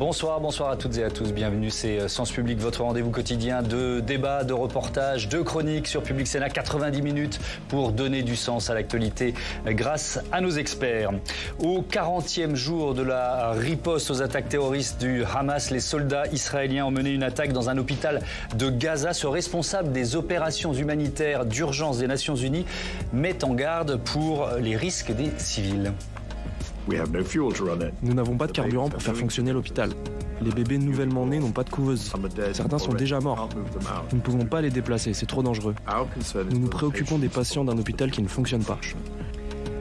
Bonsoir à toutes et à tous. Bienvenue, c'est Sens Public, votre rendez-vous quotidien de débats, de reportages, de chroniques sur Public Sénat. 90 minutes pour donner du sens à l'actualité grâce à nos experts. Au 40e jour de la riposte aux attaques terroristes du Hamas, les soldats israéliens ont mené une attaque dans un hôpital de Gaza. Ce responsable des opérations humanitaires d'urgence des Nations Unies met en garde pour les risques des civils. Nous n'avons pas de carburant pour faire fonctionner l'hôpital. Les bébés nouvellement nés n'ont pas de couveuse. Certains sont déjà morts. Nous ne pouvons pas les déplacer, c'est trop dangereux. Nous nous préoccupons des patients d'un hôpital qui ne fonctionne pas.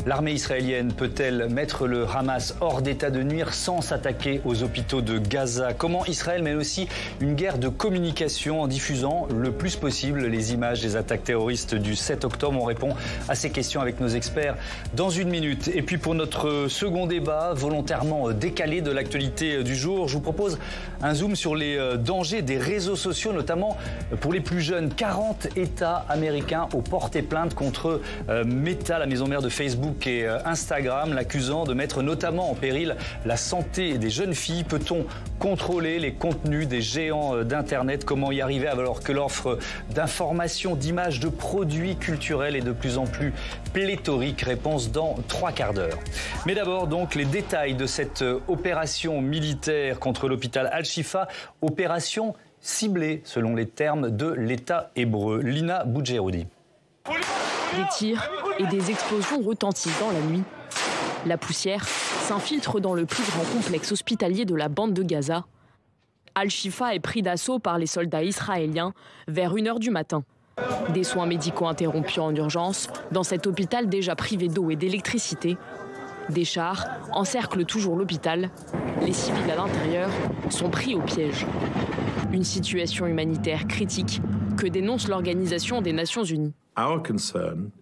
L'armée israélienne peut-elle mettre le Hamas hors d'état de nuire sans s'attaquer aux hôpitaux de Gaza? Comment Israël mène aussi une guerre de communication en diffusant le plus possible les images des attaques terroristes du 7 octobre? On répond à ces questions avec nos experts dans une minute. Et puis pour notre second débat, volontairement décalé de l'actualité du jour, je vous propose un zoom sur les dangers des réseaux sociaux, notamment pour les plus jeunes. 40 États américains ont porté plainte contre Meta, la maison mère de Facebook et Instagram, l'accusant de mettre notamment en péril la santé des jeunes filles. Peut-on contrôler les contenus des géants d'Internet? Comment y arriver alors que l'offre d'informations, d'images, de produits culturels est de plus en plus pléthorique? Réponse dans 3 quarts d'heure. Mais d'abord donc les détails de cette opération militaire contre l'hôpital Al-Shifa, opération ciblée selon les termes de l'État hébreu. Lina Boudjeroudi. Des tirs et des explosions retentissent dans la nuit. La poussière s'infiltre dans le plus grand complexe hospitalier de la bande de Gaza. Al-Shifa est pris d'assaut par les soldats israéliens vers 1h du matin. Des soins médicaux interrompus en urgence dans cet hôpital déjà privé d'eau et d'électricité. Des chars encerclent toujours l'hôpital. Les civils à l'intérieur sont pris au piège. Une situation humanitaire critique que dénonce l'Organisation des Nations Unies.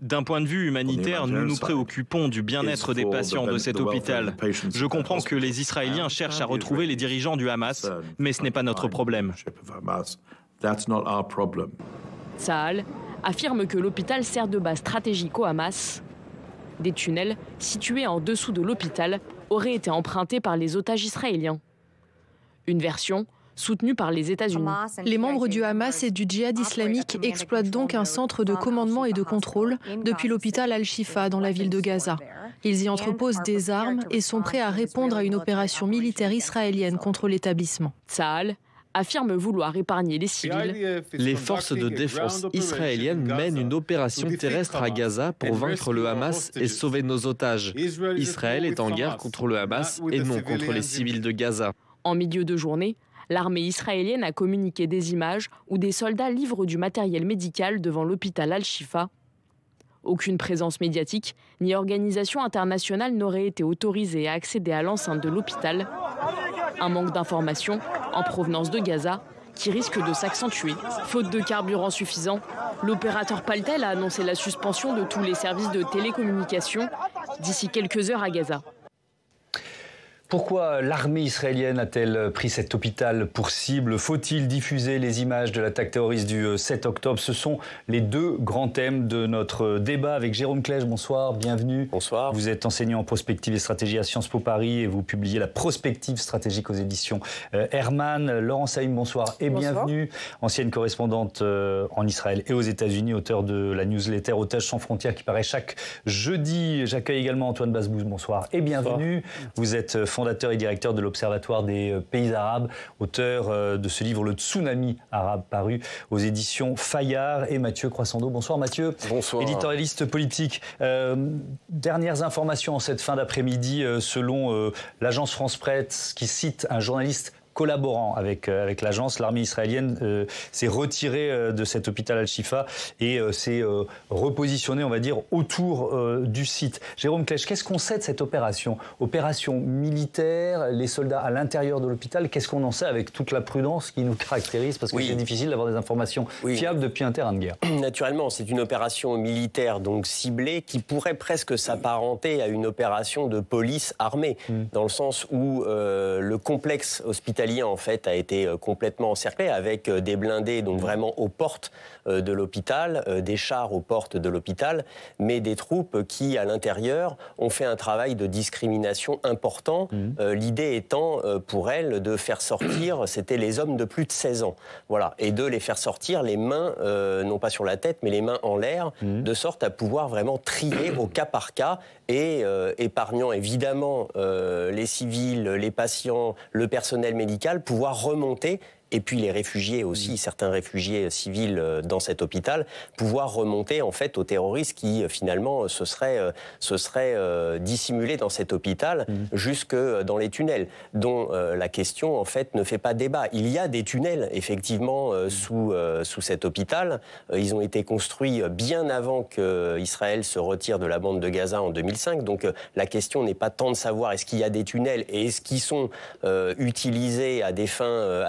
D'un point de vue humanitaire, nous nous préoccupons du bien-être des patients de cet hôpital. Je comprends que les Israéliens cherchent à retrouver les dirigeants du Hamas, mais ce n'est pas notre problème. Tsahal affirme que l'hôpital sert de base stratégique au Hamas. Des tunnels situés en dessous de l'hôpital auraient été empruntés par les otages israéliens. Une version soutenue par les États-Unis. Les membres du Hamas et du djihad islamique exploitent donc un centre de commandement et de contrôle depuis l'hôpital Al-Shifa dans la ville de Gaza. Ils y entreposent des armes et sont prêts à répondre à une opération militaire israélienne contre l'établissement. Tsahal affirme vouloir épargner les civils. Les forces de défense israéliennes mènent une opération terrestre à Gaza pour vaincre le Hamas et sauver nos otages. Israël est en guerre contre le Hamas et non contre les civils de Gaza. En milieu de journée, l'armée israélienne a communiqué des images où des soldats livrent du matériel médical devant l'hôpital Al-Shifa. Aucune présence médiatique ni organisation internationale n'aurait été autorisée à accéder à l'enceinte de l'hôpital. Un manque d'informations en provenance de Gaza qui risque de s'accentuer. Faute de carburant suffisant, l'opérateur Paltel a annoncé la suspension de tous les services de télécommunication d'ici quelques heures à Gaza. Pourquoi l'armée israélienne a-t-elle pris cet hôpital pour cible? Faut-il diffuser les images de l'attaque terroriste du 7 octobre? Ce sont les deux grands thèmes de notre débat avec Jérôme Clèche. Bonsoir, bienvenue. Bonsoir. Vous êtes enseignant en prospective et stratégie à Sciences Po Paris et vous publiez la prospective stratégique aux éditions Hermann. Laurence Haïm, bonsoir et bienvenue. Ancienne correspondante en Israël et aux États-Unis, auteur de la newsletter Otages sans frontières qui paraît chaque jeudi. J'accueille également Antoine Basbous, bonsoir et bienvenue. Bonsoir. Vous êtes fondateur et directeur de l'Observatoire des pays arabes, auteur de ce livre Le Tsunami arabe, paru aux éditions Fayard, et Mathieu Croissando. Bonsoir Mathieu. Bonsoir. Éditorialiste politique. Dernières informations en cette fin d'après-midi, selon l'agence France Presse qui cite un journaliste collaborant avec l'agence, l'armée israélienne s'est retirée de cet hôpital Al-Shifa et s'est repositionnée, on va dire, autour du site. Jérôme Clèche, qu'est-ce qu'on sait de cette opération? Opération militaire, les soldats à l'intérieur de l'hôpital, qu'est-ce qu'on en sait avec toute la prudence qui nous caractérise? Parce que c'est difficile d'avoir des informations fiables depuis un terrain de guerre. Naturellement, c'est une opération militaire donc ciblée qui pourrait presque s'apparenter à une opération de police armée, dans le sens où le complexe hospitalier israélien en fait a été complètement encerclé avec des blindés donc vraiment aux portes de l'hôpital, des chars aux portes de l'hôpital, mais des troupes qui à l'intérieur ont fait un travail de discrimination important. L'idée étant pour elles de faire sortir, c'était les hommes de plus de 16 ans, voilà, et de les faire sortir les mains non pas sur la tête mais les mains en l'air, de sorte à pouvoir vraiment trier au cas par cas et épargnant évidemment les civils, les patients, le personnel médical, pouvoir remonter. Et puis les réfugiés aussi, certains réfugiés civils dans cet hôpital, pouvoir remonter en fait aux terroristes qui finalement se seraient dissimulés dans cet hôpital jusque dans les tunnels, dont la question en fait ne fait pas débat. Il y a des tunnels effectivement sous cet hôpital. Ils ont été construits bien avant qu'Israël se retire de la bande de Gaza en 2005. Donc la question n'est pas tant de savoir est-ce qu'il y a des tunnels et est-ce qu'ils sont utilisés à des fins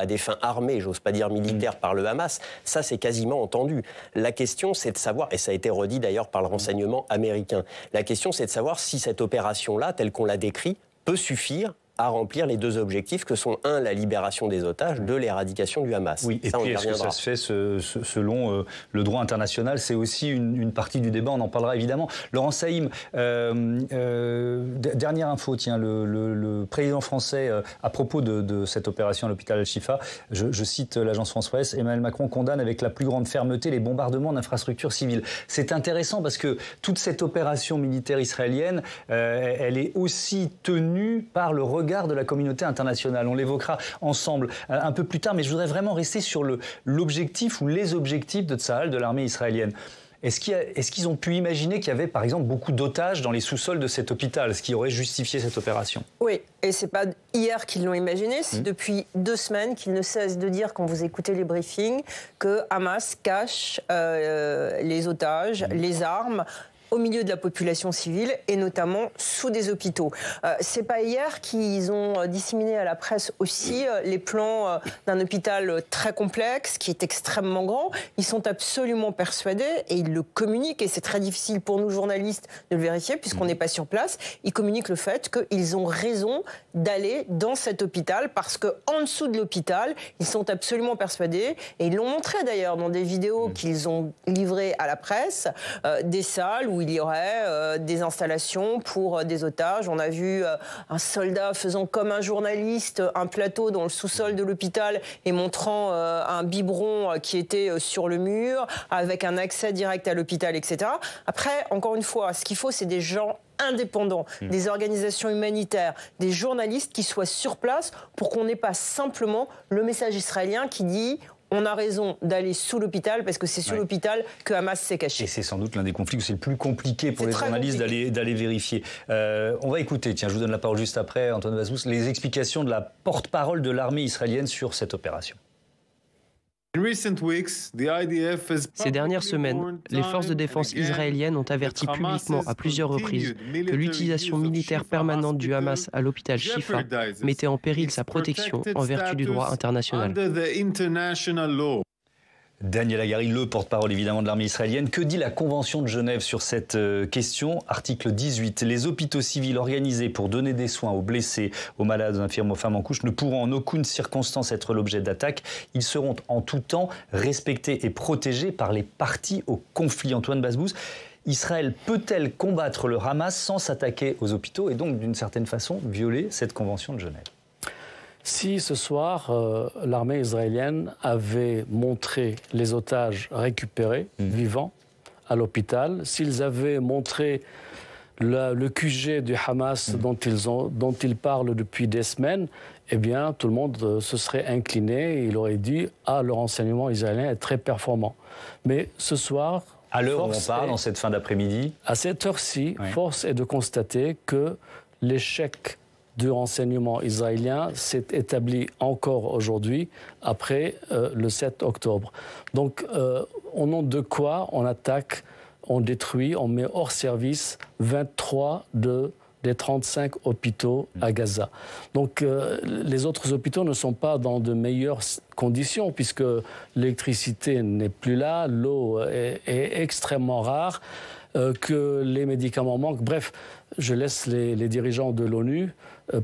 armée, j'ose pas dire militaire, par le Hamas, ça c'est quasiment entendu. La question c'est de savoir, et ça a été redit d'ailleurs par le renseignement américain, la question c'est de savoir si cette opération-là, telle qu'on l'a décrit, peut suffire à remplir les deux objectifs que sont, un, la libération des otages, deux, l'éradication du Hamas. Oui, et ça, puis est-ce que ça se fait selon le droit international? C'est aussi une partie du débat, on en parlera évidemment. Laurent Saïm, dernière info, tiens, le président français, à propos de cette opération à l'hôpital Al-Shifa, je cite l'agence France-Presse, Emmanuel Macron condamne avec la plus grande fermeté les bombardements d'infrastructures civiles. C'est intéressant parce que toute cette opération militaire israélienne, elle est aussi tenue par le regard de la communauté internationale. On l'évoquera ensemble un peu plus tard, mais je voudrais vraiment rester sur l'objectif ou les objectifs de Tsahal, de l'armée israélienne. Est-ce qu'ils ont pu imaginer qu'il y avait, par exemple, beaucoup d'otages dans les sous-sols de cet hôpital, ce qui aurait justifié cette opération? Oui, et c'est pas hier qu'ils l'ont imaginé, c'est depuis 2 semaines qu'ils ne cessent de dire, quand vous écoutez les briefings, que Hamas cache les otages, les armes, au milieu de la population civile et notamment sous des hôpitaux. C'est pas hier qu'ils ont disséminé à la presse aussi les plans d'un hôpital très complexe qui est extrêmement grand. Ils sont absolument persuadés et ils le communiquent, et c'est très difficile pour nous journalistes de le vérifier puisqu'on n'est pas sur place. Ils communiquent le fait qu'ils ont raison d'aller dans cet hôpital parce qu'en dessous de l'hôpital, ils sont absolument persuadés, et ils l'ont montré d'ailleurs dans des vidéos qu'ils ont livrées à la presse, des salles où il y aurait des installations pour des otages. On a vu un soldat faisant comme un journaliste un plateau dans le sous-sol de l'hôpital et montrant un biberon qui était sur le mur avec un accès direct à l'hôpital, etc. Après, encore une fois, ce qu'il faut, c'est des gens indépendants, des organisations humanitaires, des journalistes qui soient sur place pour qu'on n'ait pas simplement le message israélien qui dit on a raison d'aller sous l'hôpital parce que c'est sous l'hôpital que Hamas s'est caché. Et c'est sans doute l'un des conflits où c'est le plus compliqué pour les journalistes d'aller vérifier. On va écouter, tiens, je vous donne la parole juste après, Antoine Vasbous, les explications de la porte-parole de l'armée israélienne sur cette opération. Ces dernières semaines, les forces de défense israéliennes ont averti publiquement à plusieurs reprises que l'utilisation militaire permanente du Hamas à l'hôpital Shifa mettait en péril sa protection en vertu du droit international. Daniel Hagari, le porte-parole évidemment de l'armée israélienne. Que dit la Convention de Genève sur cette question? Article 18. Les hôpitaux civils organisés pour donner des soins aux blessés, aux malades, aux infirmes, aux femmes en couche ne pourront en aucune circonstance être l'objet d'attaques. Ils seront en tout temps respectés et protégés par les parties au conflit. Antoine Vasbous, Israël peut-elle combattre le Hamas sans s'attaquer aux hôpitaux et donc d'une certaine façon violer cette Convention de Genève? Si ce soir, l'armée israélienne avait montré les otages récupérés, vivants, à l'hôpital, s'ils avaient montré le QG du Hamas dont ils parlent depuis des semaines, eh bien, tout le monde se serait incliné et il aurait dit « Ah, le renseignement israélien est très performant ». Mais ce soir... À l'heure où on parle, en cette fin d'après-midi... À cette heure-ci, force est de constater que l'échec du renseignement israélien s'est établi encore aujourd'hui, après le 7 octobre. Donc, au nom de quoi on attaque, on détruit, on met hors service 23 des 35 hôpitaux à Gaza. Donc, les autres hôpitaux ne sont pas dans de meilleures conditions, puisque l'électricité n'est plus là, l'eau est extrêmement rare. que les médicaments manquent. Bref, je laisse les dirigeants de l'ONU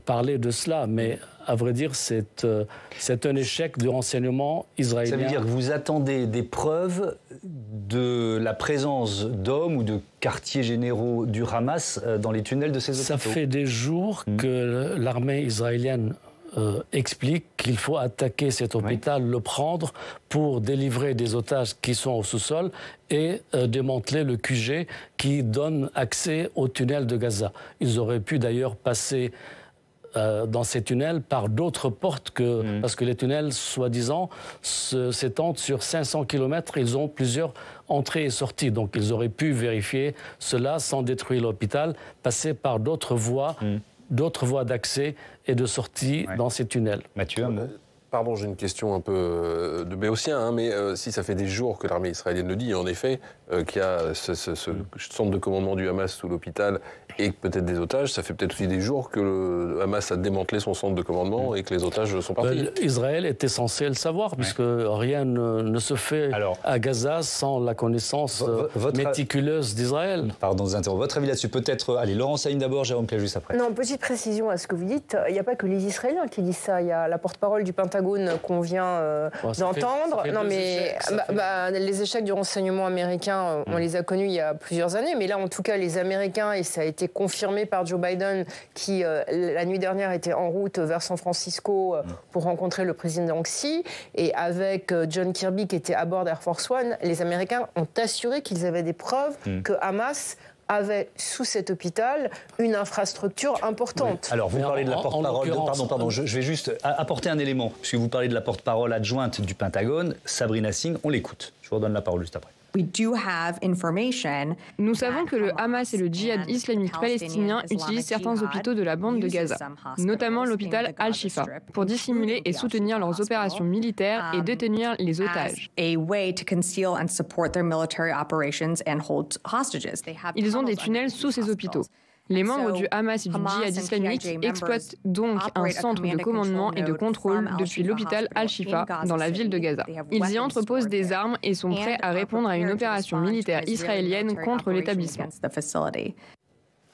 parler de cela, mais à vrai dire, c'est un échec du renseignement israélien. Ça veut dire que vous attendez des preuves de la présence d'hommes ou de quartiers généraux du Hamas dans les tunnels de ces hôpitaux? Ça fait des jours que l'armée israélienne explique qu'il faut attaquer cet hôpital, le prendre pour délivrer des otages qui sont au sous-sol et démanteler le QG qui donne accès au tunnel de Gaza. Ils auraient pu d'ailleurs passer dans ces tunnels par d'autres portes parce que les tunnels, soi-disant, s'étendent sur 500 km. Ils ont plusieurs entrées et sorties. Donc ils auraient pu vérifier cela sans détruire l'hôpital, passer par d'autres voies d'accès et de sortie dans ces tunnels. Mathieu, un mot. Pardon, j'ai une question un peu de béotien, mais si ça fait des jours que l'armée israélienne le dit, en effet, qu'il y a ce centre de commandement du Hamas sous l'hôpital et peut-être des otages, ça fait peut-être aussi des jours que le Hamas a démantelé son centre de commandement et que les otages sont partis. Israël était censé le savoir, puisque rien ne se fait à Gaza sans la connaissance méticuleuse d'Israël. Pardon, votre avis là-dessus, peut-être... Allez, Laurence Saïn d'abord, Jérôme Clay juste après. Non, petite précision à ce que vous dites, il n'y a pas que les Israéliens qui disent ça, il y a la porte-parole du Pentagone qu'on vient d'entendre. Non, mais les échecs du renseignement américain, on les a connus il y a plusieurs années, mais là, en tout cas, les Américains, et ça a été confirmé par Joe Biden, qui, la nuit dernière, était en route vers San Francisco pour rencontrer le président Xi, et avec John Kirby, qui était à bord d'Air Force One, les Américains ont assuré qu'ils avaient des preuves que Hamas avait sous cet hôpital une infrastructure importante. Oui. Alors, vous parlez de la porte-parole... Pardon, je vais juste apporter un élément, puisque vous parlez de la porte-parole adjointe du Pentagone, Sabrina Singh, on l'écoute. Je vous redonne la parole juste après. Nous savons que le Hamas et le djihad islamique palestinien utilisent certains hôpitaux de la bande de Gaza, notamment l'hôpital Al-Shifa, pour dissimuler et soutenir leurs opérations militaires et détenir les otages. Ils ont des tunnels sous ces hôpitaux. Les membres du Hamas et du djihad islamique exploitent donc un centre de commandement et de contrôle depuis l'hôpital Al-Shifa dans la ville de Gaza. Ils y entreposent des armes et sont prêts à répondre à une opération militaire israélienne contre l'établissement.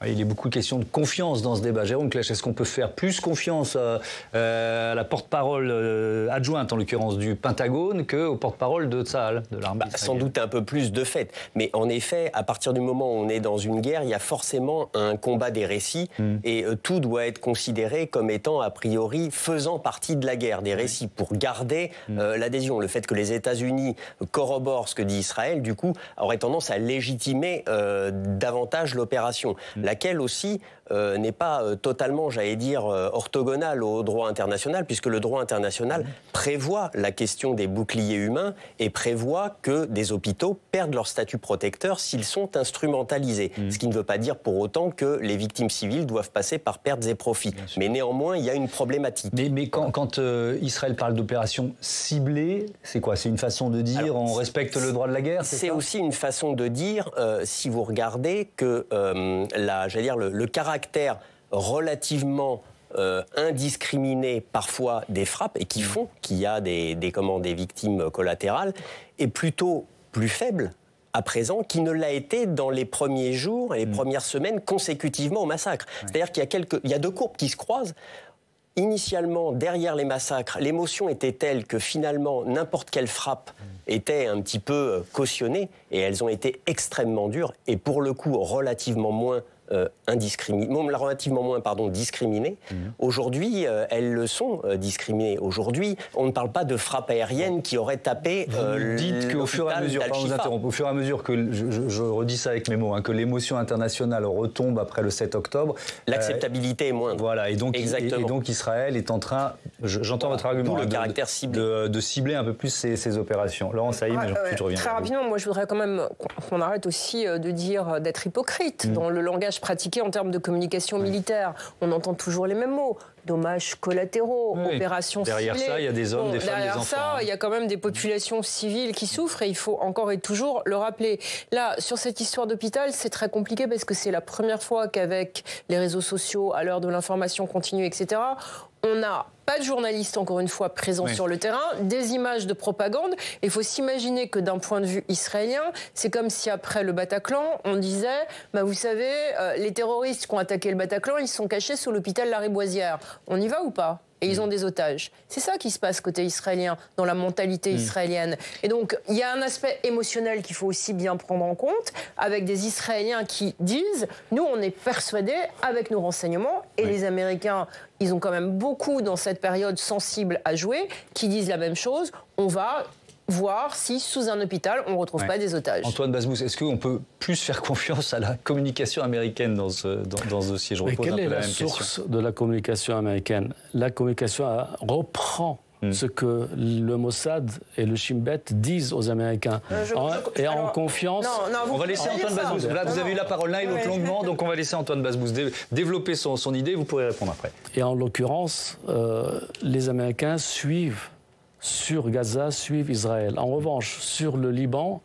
Il y a beaucoup de questions de confiance dans ce débat. Jérôme Clay, est-ce qu'on peut faire plus confiance à la porte-parole adjointe, en l'occurrence du Pentagone, qu'au porte-parole de Tsahal, de l'armée israélienne? Sans doute un peu plus de fait. Mais en effet, à partir du moment où on est dans une guerre, il y a forcément un combat des récits et tout doit être considéré comme étant, a priori, faisant partie de la guerre, des récits, pour garder l'adhésion. Le fait que les États-Unis corroborent ce que dit Israël, du coup, aurait tendance à légitimer davantage l'opération. Laquelle aussi n'est pas totalement, j'allais dire, orthogonale au droit international, puisque le droit international prévoit la question des boucliers humains et prévoit que des hôpitaux perdent leur statut protecteur s'ils sont instrumentalisés. Ce qui ne veut pas dire pour autant que les victimes civiles doivent passer par pertes et profits. Mais néanmoins, il y a une problématique. Mais quand Israël parle d'opération ciblée, c'est quoi? C'est une façon de dire alors, on respecte le droit de la guerre? C'est aussi une façon de dire, si vous regardez, que le caractère relativement indiscriminé parfois des frappes et qui font qu'il y a des victimes collatérales est plutôt plus faible à présent qu'il ne l'a été dans les premiers jours et les premières semaines consécutivement au massacre. C'est-à-dire qu'il y a deux courbes qui se croisent. Initialement, derrière les massacres, l'émotion était telle que finalement n'importe quelle frappe était un petit peu cautionnée et elles ont été extrêmement dures et pour le coup relativement moins discriminées. Aujourd'hui, elles le sont discriminées. Aujourd'hui, on ne parle pas de frappe aérienne qui aurait tapé vous dites qu'au fur et à mesure, pardon, je vous interromps, au fur et à mesure que, je redis ça avec mes mots, que l'émotion internationale retombe après le 7 octobre. L'acceptabilité est moindre. Voilà, et donc Israël est en train, j'entends votre argument, le caractère ciblé. De cibler un peu plus ces opérations. Laurence Saïm, je reviens. Très rapidement, moi je voudrais quand même qu'on arrête aussi d'être hypocrite dans le langage pratiqué en termes de communication militaire. On entend toujours les mêmes mots. Dommages collatéraux, opérations ciblées. Derrière ça, il y a des hommes, des femmes, des enfants. Derrière ça, il y a quand même des populations civiles qui souffrent et il faut encore et toujours le rappeler. Là, sur cette histoire d'hôpital, c'est très compliqué parce que c'est la première fois qu'avec les réseaux sociaux, à l'heure de l'information continue, etc., On n'a pas de journalistes, encore une fois, présents sur le terrain, des images de propagande. Il faut s'imaginer que d'un point de vue israélien, c'est comme si après le Bataclan, on disait, vous savez, les terroristes qui ont attaqué le Bataclan, ils sont cachés sous l'hôpital Lariboisière. On y va ou pas ? Et ils ont des otages. C'est ça qui se passe côté israélien, dans la mentalité israélienne. Et donc, il y a un aspect émotionnel qu'il faut aussi bien prendre en compte, avec des Israéliens qui disent, nous, on est persuadés, avec nos renseignements, et les Américains, ils ont quand même beaucoup, dans cette période sensible à jouer, qui disent la même chose, on va voir si, sous un hôpital, on ne retrouve pas des otages. Antoine Bazbous, est-ce qu'on peut plus faire confiance à la communication américaine dans ce dossier? Je repose un peu la même question. Quelle est la source de la communication américaine? La communication reprend ce que le Mossad et le Shin Bet disent aux Américains. En confiance... On va laisser Antoine Bazbous. Là, vous avez eu la parole l'un et l'autre longuement, donc on va laisser Antoine Bazbous développer son idée. Vous pourrez répondre après. Et en l'occurrence, les Américains suivent sur Gaza, suivent Israël. En revanche, sur le Liban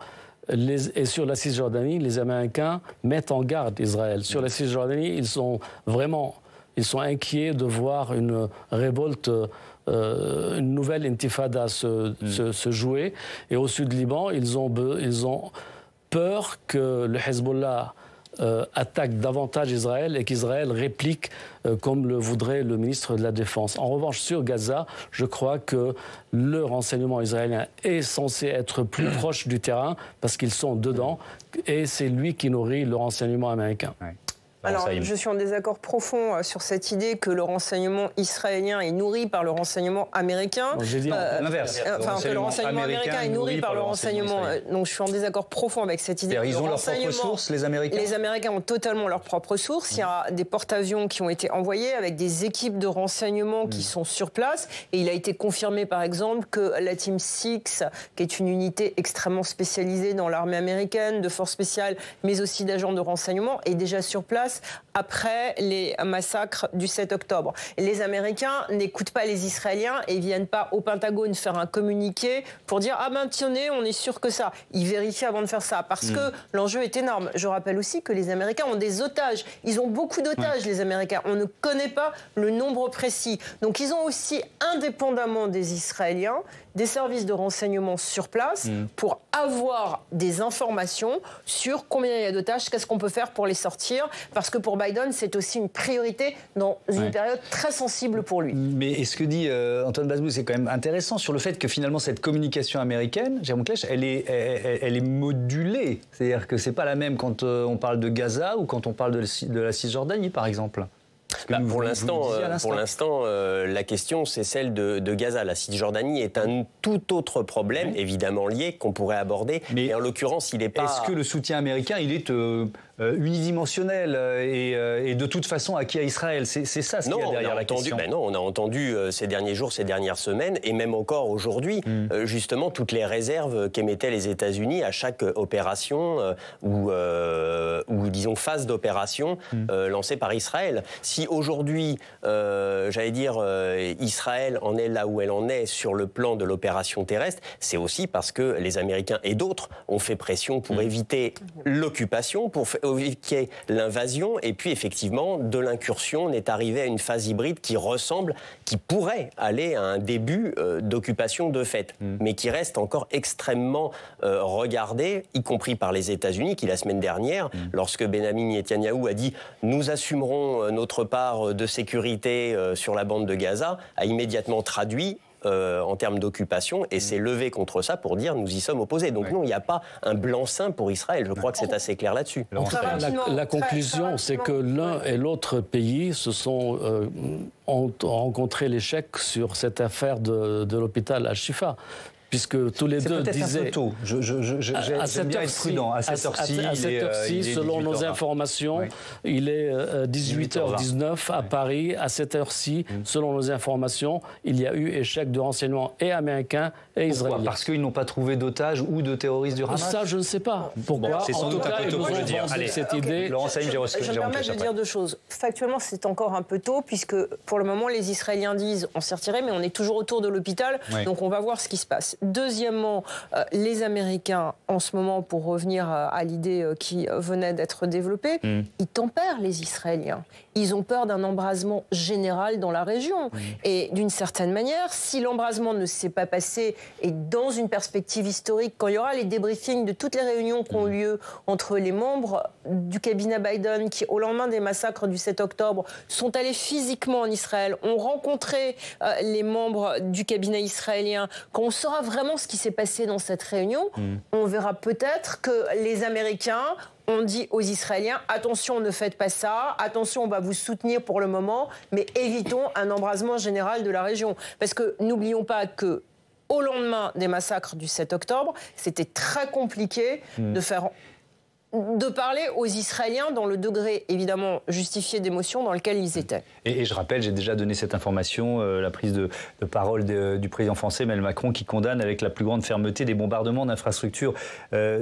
et sur la Cisjordanie, les Américains mettent en garde Israël. Sur la Cisjordanie, ils sont inquiets de voir une révolte, une nouvelle intifada se jouer. Et au sud du Liban, ils ont peur que le Hezbollah attaque davantage Israël et qu'Israël réplique comme le voudrait le ministre de la Défense. En revanche, sur Gaza, je crois que le renseignement israélien est censé être plus proche du terrain parce qu'ils sont dedans et c'est lui qui nourrit le renseignement américain. Alors, je suis en désaccord profond sur cette idée que le renseignement israélien est nourri par le renseignement américain. J'ai dit l'inverse. Que le renseignement américain est nourri par le renseignement. Donc, je suis en désaccord profond avec cette idée. Ils ont leurs propres sources, les Américains. Les Américains ont totalement leurs propres sources. Il y a des porte-avions qui ont été envoyés avec des équipes de renseignement qui sont sur place. Et il a été confirmé, par exemple, que la Team 6, qui est une unité extrêmement spécialisée dans l'armée américaine, de forces spéciales, mais aussi d'agents de renseignement, est déjà sur place après les massacres du 7 octobre. Et les Américains n'écoutent pas les Israéliens et viennent pas au Pentagone faire un communiqué pour dire « Ah ben tenez, on est sûr que ça ». Ils vérifient avant de faire ça parce que l'enjeu est énorme. Je rappelle aussi que les Américains ont des otages. Ils ont beaucoup d'otages, les Américains. On ne connaît pas le nombre précis. Donc ils ont aussi, indépendamment des Israéliens, des services de renseignement sur place pour avoir des informations sur combien il y a d'otages, qu'est-ce qu'on peut faire pour les sortir, parce que pour Biden, c'est aussi une priorité dans une période très sensible pour lui. Mais ce que dit Antoine Bazbous, c'est quand même intéressant sur le fait que finalement cette communication américaine, Jérôme Klech, elle est modulée. C'est-à-dire que c'est pas la même quand on parle de Gaza ou quand on parle de la Cisjordanie, par exemple. Pour l'instant, la question, c'est celle de Gaza. La Cisjordanie est un tout autre problème, évidemment lié, qu'on pourrait aborder. Mais en l'occurrence, il n'est pas... Est-ce que le soutien américain, il est unidimensionnel et de toute façon acquis à Israël? C'est ça ce qu'il y a derrière la question. Non, on a entendu ces derniers jours, ces dernières semaines, et même encore aujourd'hui, justement, toutes les réserves qu'émettaient les États-Unis à chaque opération ou disons, phase d'opération lancée par Israël. Si aujourd'hui, Israël en est là où elle en est sur le plan de l'opération terrestre, c'est aussi parce que les Américains et d'autres ont fait pression pour éviter l'occupation, pour éviter l'invasion, et puis effectivement, de l'incursion, on est arrivé à une phase hybride qui pourrait aller à un début d'occupation de fait, mais qui reste encore extrêmement regardée, y compris par les États-Unis, qui la semaine dernière, lorsque Benyamin Netanyahou a dit « nous assumerons notre part de sécurité sur la bande de Gaza », a immédiatement traduit en termes d'occupation et s'est levé contre ça pour dire nous y sommes opposés. Donc non, il n'y a pas un blanc-seing pour Israël. Je crois que c'est assez clair là-dessus. La conclusion, c'est que l'un et l'autre pays ont rencontré l'échec sur cette affaire de l'hôpital Al-Shifa. Puisque tous les deux disaient... C'est peut-être un peu tôt. J'aime bien être prudent. À cette heure-ci, selon nos informations, il est 18h19 à Paris. À cette heure-ci, selon nos informations, il y a eu échec de renseignement et américain et israélien. Parce qu'ils n'ont pas trouvé d'otages ou de terroristes du Hamas? Ça, je ne sais pas. Pourquoi? C'est sans doute un peu tôt pour le dire. Allez, cette idée... Laurent Saïm, je me permets de dire deux choses. Factuellement, c'est encore un peu tôt, puisque pour le moment, les Israéliens disent on s'est retiré, mais on est toujours autour de l'hôpital, donc on va voir ce qui se passe. Deuxièmement, les Américains, en ce moment, pour revenir à l'idée qui venait d'être développée, ils tempèrent les Israéliens. Ils ont peur d'un embrasement général dans la région. Et d'une certaine manière, si l'embrasement ne s'est pas passé, et dans une perspective historique, quand il y aura les débriefings de toutes les réunions qui ont lieu entre les membres du cabinet Biden, qui, au lendemain des massacres du 7 octobre, sont allés physiquement en Israël, ont rencontré les membres du cabinet israélien, quand on saura vraiment ce qui s'est passé dans cette réunion, on verra peut-être que les Américains ont dit aux Israéliens, attention, ne faites pas ça, attention, on va vous soutenir pour le moment, mais évitons un embrasement général de la région. Parce que n'oublions pas que au lendemain des massacres du 7 octobre, c'était très compliqué de parler aux Israéliens dans le degré, évidemment, justifié d'émotion dans lequel ils étaient. Et je rappelle, j'ai déjà donné cette information, la prise de parole du président français, Emmanuel Macron, qui condamne avec la plus grande fermeté des bombardements d'infrastructures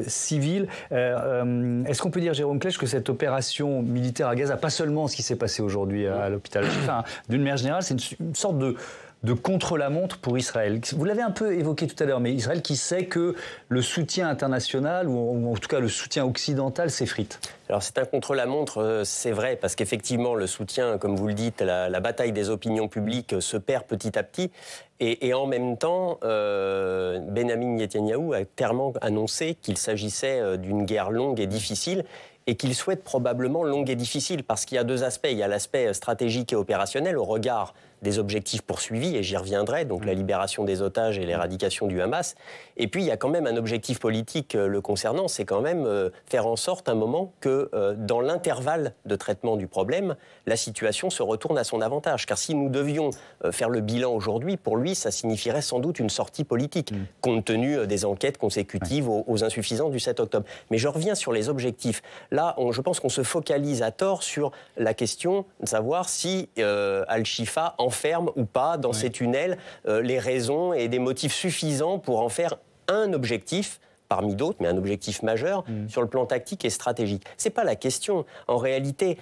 civiles. Est-ce qu'on peut dire, Jérôme Klech, que cette opération militaire à Gaza, pas seulement ce qui s'est passé aujourd'hui à l'hôpital Al-Shifa, d'une manière générale, c'est une sorte de contre-la-montre pour Israël. Vous l'avez un peu évoqué tout à l'heure, mais Israël qui sait que le soutien international, ou en tout cas le soutien occidental, s'effrite. Alors c'est un contre-la-montre, c'est vrai, parce qu'effectivement le soutien, comme vous le dites, la bataille des opinions publiques se perd petit à petit. Et en même temps, Benyamin Netanyahou a clairement annoncé qu'il s'agissait d'une guerre longue et difficile, et qu'il souhaite probablement longue et difficile, parce qu'il y a deux aspects. Il y a l'aspect stratégique et opérationnel au regard des objectifs poursuivis, et j'y reviendrai, donc la libération des otages et l'éradication du Hamas. Et puis il y a quand même un objectif politique le concernant, c'est quand même faire en sorte un moment que dans l'intervalle de traitement du problème, la situation se retourne à son avantage. Car si nous devions faire le bilan aujourd'hui, pour lui, ça signifierait sans doute une sortie politique, compte tenu des enquêtes consécutives aux insuffisances du 7 octobre. Mais je reviens sur les objectifs. Là, je pense qu'on se focalise à tort sur la question de savoir si Al-Shifa enferme ou pas dans ces tunnels les raisons et des motifs suffisants pour en faire un objectif, parmi d'autres, mais un objectif majeur sur le plan tactique et stratégique. C'est pas la question. En réalité,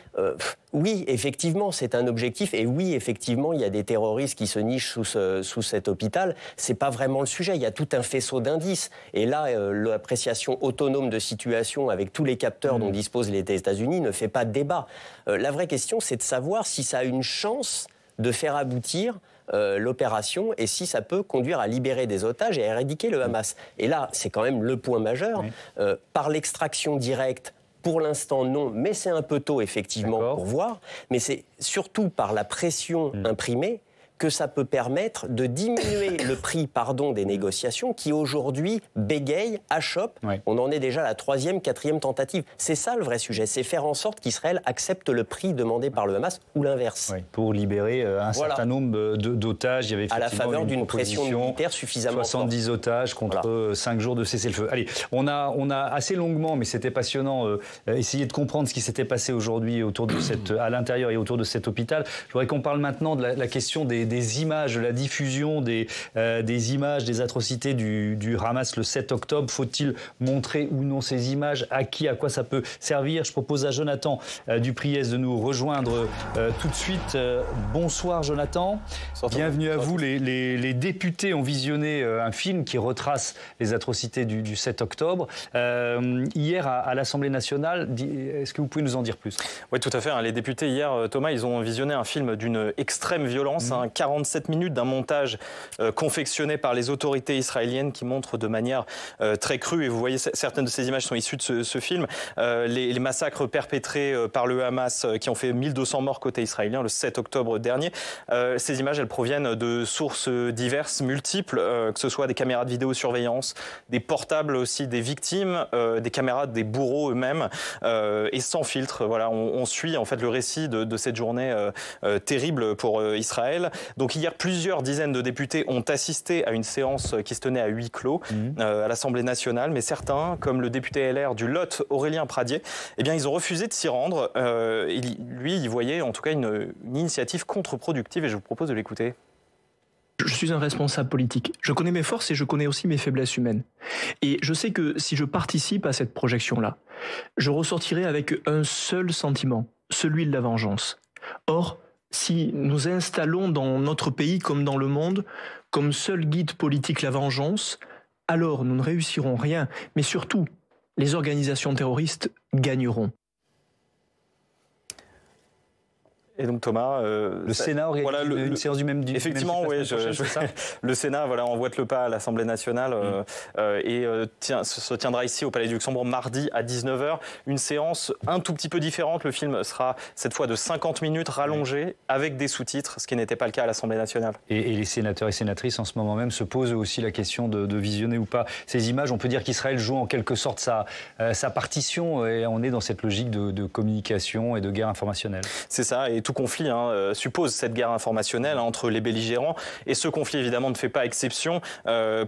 oui, effectivement, c'est un objectif, et oui, effectivement, il y a des terroristes qui se nichent sous cet hôpital. C'est pas vraiment le sujet. Il y a tout un faisceau d'indices. Et là, l'appréciation autonome de situation avec tous les capteurs dont disposent les États-Unis ne fait pas de débat. La vraie question, c'est de savoir si ça a une chance de faire aboutir l'opération et si ça peut conduire à libérer des otages et à éradiquer le Hamas. Et là, c'est quand même le point majeur. Par l'extraction directe, pour l'instant, non, mais c'est un peu tôt, effectivement, pour voir. Mais c'est surtout par la pression imprimée que ça peut permettre de diminuer le prix des négociations qui aujourd'hui bégayent, achoppent. On en est déjà à la 3e, 4e tentative. C'est ça le vrai sujet, c'est faire en sorte qu'Israël accepte le prix demandé par le Hamas ou l'inverse. Pour libérer un certain nombre d'otages. Il y avait effectivement à la faveur d'une pression militaire suffisamment 70 forte. Otages contre 5 jours de cessez-le-feu. Allez, on a assez longuement, mais c'était passionnant, essayé de comprendre ce qui s'était passé aujourd'hui à l'intérieur et autour de cet hôpital. Je voudrais qu'on parle maintenant de la question des images, de la diffusion des images, des atrocités du Hamas le 7 octobre. Faut-il montrer ou non ces images? À qui, à quoi ça peut servir? Je propose à Jonathan Dupriez de nous rejoindre tout de suite. Bonsoir Jonathan. Bienvenue à vous. Les députés ont visionné un film qui retrace les atrocités du 7 octobre. Hier à l'Assemblée nationale, est-ce que vous pouvez nous en dire plus? Oui, tout à fait. Les députés hier, Thomas, ils ont visionné un film d'une extrême violence, 47 minutes d'un montage confectionné par les autorités israéliennes qui montre de manière très crue, et vous voyez certaines de ces images sont issues de ce film, les massacres perpétrés par le Hamas qui ont fait 1200 morts côté israélien le 7 octobre dernier. Ces images, elles proviennent de sources diverses, multiples, que ce soit des caméras de vidéosurveillance, des portables aussi des victimes, des caméras des bourreaux eux-mêmes, et sans filtre. Voilà, on suit en fait le récit de cette journée terrible pour Israël. Donc hier, plusieurs dizaines de députés ont assisté à une séance qui se tenait à huis clos à l'Assemblée nationale, mais certains, comme le député LR du Lot, Aurélien Pradier, eh bien, ils ont refusé de s'y rendre. Lui, il voyait en tout cas une initiative contre-productive, et je vous propose de l'écouter. Je suis un responsable politique. Je connais mes forces et je connais aussi mes faiblesses humaines. Et je sais que si je participe à cette projection-là, je ressortirai avec un seul sentiment, celui de la vengeance. Or, si nous installons dans notre pays comme dans le monde, comme seul guide politique la vengeance, alors nous ne réussirons rien, mais surtout, les organisations terroristes gagneront. Et donc Thomas, le Sénat aurait une séance du même effectivement, oui, le Sénat envoie le pas à l'Assemblée nationale se tiendra ici au Palais du Luxembourg mardi à 19h. Une séance un tout petit peu différente. Le film sera cette fois de 50 minutes rallongé avec des sous-titres, ce qui n'était pas le cas à l'Assemblée nationale. Et les sénateurs et sénatrices en ce moment même se posent aussi la question de visionner ou pas ces images. On peut dire qu'Israël joue en quelque sorte sa partition et on est dans cette logique de communication et de guerre informationnelle. C'est ça. Et tout conflit suppose cette guerre informationnelle entre les belligérants. Et ce conflit, évidemment, ne fait pas exception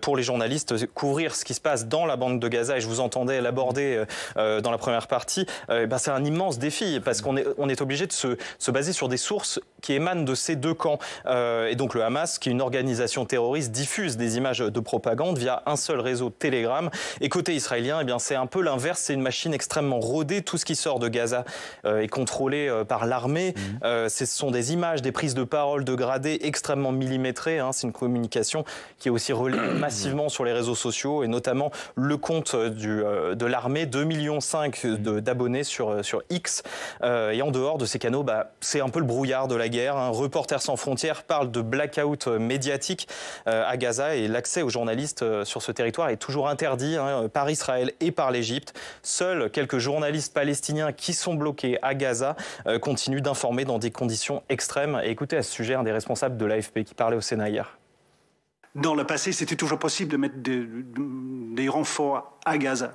pour les journalistes. Couvrir ce qui se passe dans la bande de Gaza, et je vous entendais l'aborder dans la première partie, c'est un immense défi parce qu'on est obligé de se baser sur des sources qui émanent de ces deux camps. Et donc le Hamas, qui est une organisation terroriste, diffuse des images de propagande via un seul réseau Telegram. Et côté israélien, c'est un peu l'inverse. C'est une machine extrêmement rodée. Tout ce qui sort de Gaza est contrôlé par l'armée. Ce sont des images, des prises de parole dégradées extrêmement millimétrées. C'est une communication qui est aussi relayée massivement sur les réseaux sociaux et notamment le compte de l'armée, 2,5 millions d'abonnés sur X. Et en dehors de ces canaux, c'est un peu le brouillard de la guerre. Reporters sans frontières parle de blackout médiatique à Gaza et l'accès aux journalistes sur ce territoire est toujours interdit par Israël et par l'Égypte. Seuls quelques journalistes palestiniens qui sont bloqués à Gaza continuent d'informer dans des conditions extrêmes. Et écoutez à ce sujet un des responsables de l'AFP qui parlait au Sénat hier. Dans le passé, c'était toujours possible de mettre des renforts à Gaza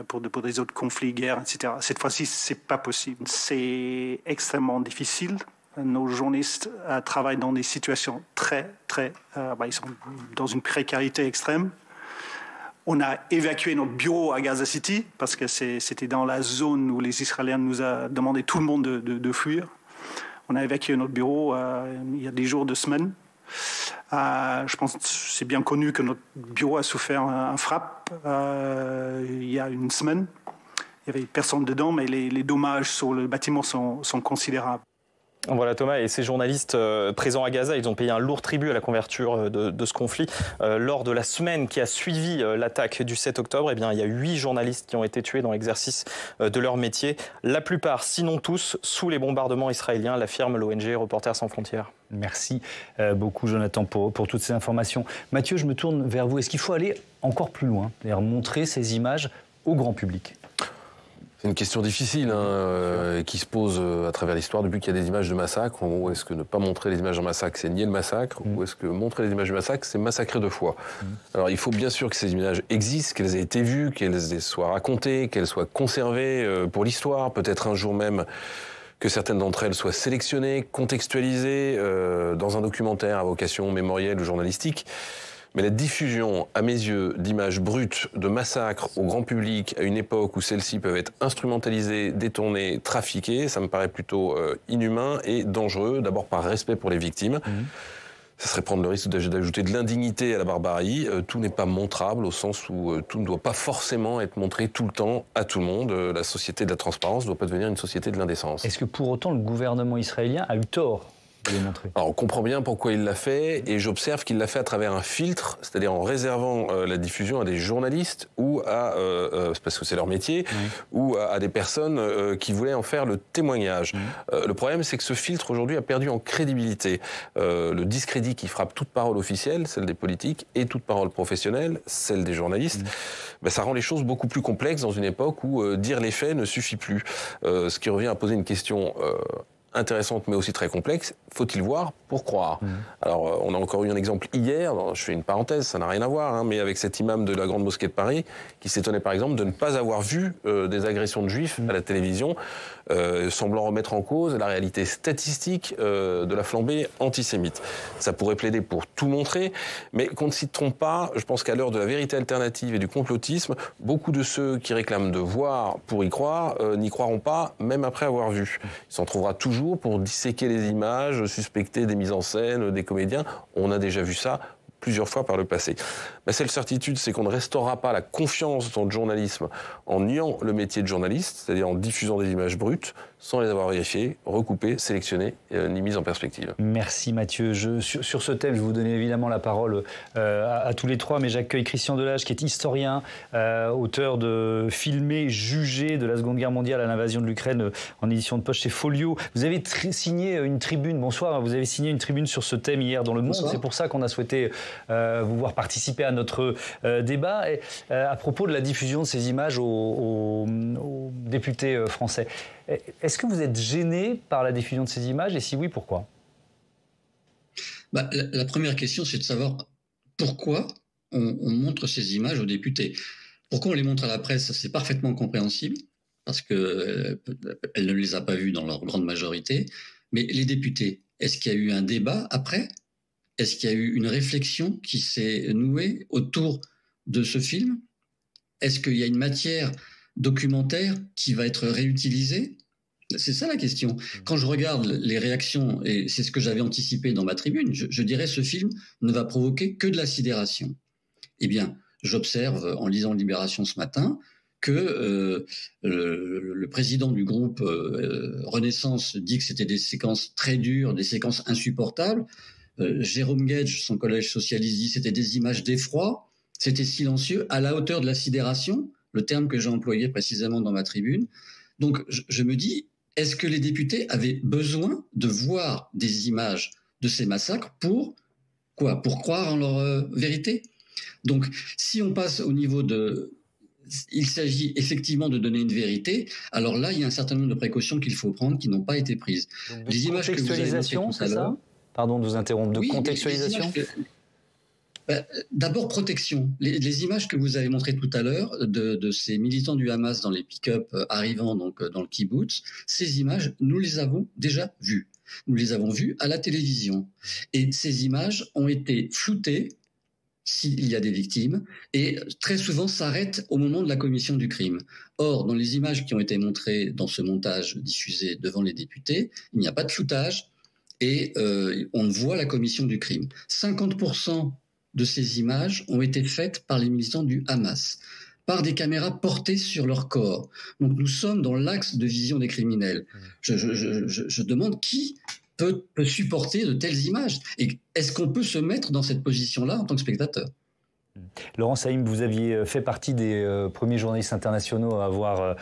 pour des autres conflits, guerres, etc. Cette fois-ci, c'est pas possible. C'est extrêmement difficile. Nos journalistes travaillent dans des situations ils sont dans une précarité extrême. On a évacué notre bureau à Gaza City parce que c'était dans la zone où les Israéliens nous ont demandé tout le monde de fuir. On a évacué notre bureau il y a des jours, 2 semaines. Je pense que c'est bien connu que notre bureau a souffert un frappe il y a 1 semaine. Il n'y avait personne dedans, mais les dommages sur le bâtiment sont considérables. Voilà Thomas, et ces journalistes présents à Gaza, ils ont payé un lourd tribut à la couverture de ce conflit. Lors de la semaine qui a suivi l'attaque du 7 octobre, il y a 8 journalistes qui ont été tués dans l'exercice de leur métier. La plupart, sinon tous, sous les bombardements israéliens, l'affirme l'ONG Reporters sans frontières. Merci beaucoup Jonathan pour toutes ces informations. Mathieu, je me tourne vers vous. Est-ce qu'il faut aller encore plus loin, c'est-à-dire montrer ces images au grand public ? C'est une question difficile qui se pose à travers l'histoire depuis qu'il y a des images de massacre. En gros, est-ce que ne pas montrer les images d'un massacre, c'est nier le massacre ou est-ce que montrer les images du massacre, c'est massacrer 2 fois Alors, il faut bien sûr que ces images existent, qu'elles aient été vues, qu'elles soient racontées, qu'elles soient conservées pour l'histoire, peut-être un jour même que certaines d'entre elles soient sélectionnées, contextualisées dans un documentaire à vocation mémorielle ou journalistique. Mais la diffusion, à mes yeux, d'images brutes de massacres au grand public à une époque où celles-ci peuvent être instrumentalisées, détournées, trafiquées, ça me paraît plutôt inhumain et dangereux, d'abord par respect pour les victimes. Ça serait prendre le risque d'ajouter de l'indignité à la barbarie. Tout n'est pas montrable au sens où tout ne doit pas forcément être montré tout le temps à tout le monde. La société de la transparence ne doit pas devenir une société de l'indécence. Est-ce que pour autant le gouvernement israélien a eu tort ? Alors on comprend bien pourquoi il l'a fait et j'observe qu'il l'a fait à travers un filtre, c'est-à-dire en réservant la diffusion à des journalistes ou parce que c'est leur métier, ou à des personnes qui voulaient en faire le témoignage. Le problème, c'est que ce filtre aujourd'hui a perdu en crédibilité. Le discrédit qui frappe toute parole officielle, celle des politiques, et toute parole professionnelle, celle des journalistes, ça rend les choses beaucoup plus complexes dans une époque où dire les faits ne suffit plus. Ce qui revient à poser une question intéressante mais aussi très complexe, faut-il voir pour croire ? Alors on a encore eu un exemple hier, je fais une parenthèse, ça n'a rien à voir, mais avec cet imam de la Grande Mosquée de Paris qui s'étonnait par exemple de ne pas avoir vu des agressions de juifs à la télévision, semblant remettre en cause la réalité statistique de la flambée antisémite. Ça pourrait plaider pour tout montrer, mais qu'on ne s'y trompe pas, je pense qu'à l'heure de la vérité alternative et du complotisme, beaucoup de ceux qui réclament de voir pour y croire n'y croiront pas, même après avoir vu. Il s'en trouvera toujours pour disséquer les images, suspecter des mises en scène, des comédiens. On a déjà vu ça plusieurs fois par le passé. Ma seule certitude, c'est qu'on ne restaurera pas la confiance dans le journalisme en niant le métier de journaliste, c'est-à-dire en diffusant des images brutes, sans les avoir vérifiées, recoupées, sélectionnées, ni mises en perspective. Merci Mathieu. Sur ce thème, je vais vous donner évidemment la parole à tous les trois, mais j'accueille Christian Delage, qui est historien, auteur de Filmé, jugé de la Seconde Guerre mondiale à l'invasion de l'Ukraine, en édition de poche chez Folio. Vous avez signé une tribune, bonsoir, vous avez signé une tribune sur ce thème hier dans Le Monde. Bonsoir. C'est pour ça qu'on a souhaité vous voir participer à notre débat. Et, à propos de la diffusion de ces images aux députés français. Est-ce que vous êtes gêné par la diffusion de ces images et si oui, pourquoi ? La première question, c'est de savoir pourquoi on montre ces images aux députés. Pourquoi on les montre à la presse, c'est parfaitement compréhensible, parce qu'elle ne les a pas vus dans leur grande majorité. Mais les députés, est-ce qu'il y a eu un débat après ? Est-ce qu'il y a eu une réflexion qui s'est nouée autour de ce film ? Est-ce qu'il y a une matière documentaire qui va être réutilisée ? C'est ça la question. Quand je regarde les réactions, et c'est ce que j'avais anticipé dans ma tribune, je dirais ce film ne va provoquer que de la sidération. Eh bien, j'observe en lisant Libération ce matin que le président du groupe Renaissance dit que c'était des séquences très dures, des séquences insupportables. Jérôme Guedj, son collège socialiste, dit que c'était des images d'effroi, c'était silencieux, à la hauteur de la sidération, le terme que j'ai employé précisément dans ma tribune. Donc je me dis, est-ce que les députés avaient besoin de voir des images de ces massacres pour quoi ? Pour croire en leur vérité ? Donc si on passe au niveau de... Il s'agit effectivement de donner une vérité. Alors là, il y a un certain nombre de précautions qu'il faut prendre qui n'ont pas été prises. Donc, les images que vous avez montrées tout à l'heure... Pardon de vous interrompre, de contextualisation ? D'abord, protection. Les images que vous avez montrées tout à l'heure de ces militants du Hamas dans les pick-up arrivant donc dans le kibbutz, ces images, nous les avons déjà vues. Nous les avons vues à la télévision. Et ces images ont été floutées s'il y a des victimes et très souvent s'arrêtent au moment de la commission du crime. Or, dans les images qui ont été montrées dans ce montage diffusé devant les députés, il n'y a pas de floutage. Et on voit la commission du crime. 50% de ces images ont été faites par les militants du Hamas, par des caméras portées sur leur corps. Donc nous sommes dans l'axe de vision des criminels. Je demande qui peut supporter de telles images. Et est-ce qu'on peut se mettre dans cette position-là en tant que spectateur ? Laurent Saïm, vous aviez fait partie des premiers journalistes internationaux à avoir